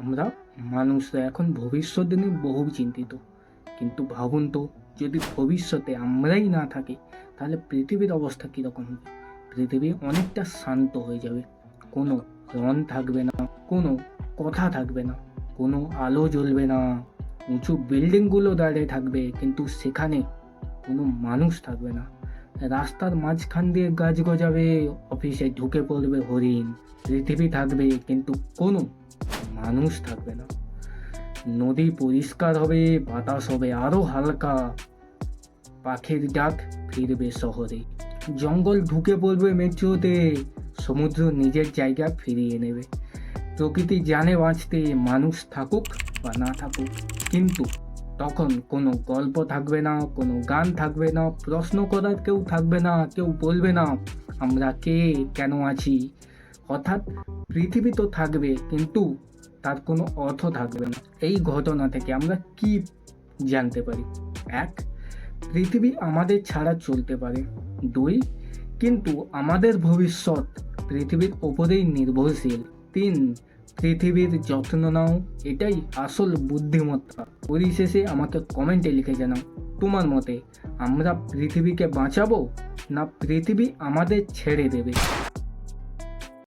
আমরা মানুষরা এখন ভবিষ্যৎ নিয়ে বহু চিন্তিত, কিন্তু ভাবুন তো, যদি ভবিষ্যতে আমরাই না থাকি তাহলে পৃথিবীর অবস্থা কীরকম হবে। পৃথিবী অনেকটা শান্ত হয়ে যাবে, কোনো রং থাকবে না, কোনো কথা থাকবে না, কোনো আলো জ্বলবে না, উঁচু বিল্ডিংগুলো দাঁড়িয়ে থাকবে কিন্তু সেখানে কোনো মানুষ থাকবে না। রাস্তার মাঝখান দিয়ে গাছ গজাবে, অফিসে ঢুকে পড়বে হরিণ। পৃথিবী থাকবে কিন্তু কোনো মানুষ থাকবে না। নদী পরিষ্কার হবে, বাতাস হবে আরো হালকা, পাখির ডাক ফিরবে শহরে, জঙ্গল ঢুকে পড়বে মেট্রোতে, সমুদ্র নিজের জায়গা ফিরিয়ে নেবে। প্রকৃতি জানে বাঁচতে, মানুষ থাকুক বা না থাকুক, কিন্তু তখন কোনো গল্প থাকবে না, কোনো গান থাকবে না, প্রশ্ন করার কেউ থাকবে না, কেউ বলবে না আমরা কে, কেন আছি। অর্থাৎ পৃথিবী তো থাকবে কিন্তু তার কোনো অর্থ থাকবে না। এই ঘটনা থেকে আমরা কি জানতে পারি? এক, পৃথিবী আমাদের ছাড়া চলতে পারে। দুই, কিন্তু আমাদের ভবিষ্যৎ পৃথিবীর ওপরেই নির্ভরশীল। তিন, পৃথিবীর যত্ন নাও, এটাই আসল বুদ্ধিমত্তা। পরিশেষে আমাকে কমেন্টে লিখে জানাও তোমার মতে আমরা পৃথিবীকে বাঁচাবো না পৃথিবী আমাদের ছেড়ে দেবে।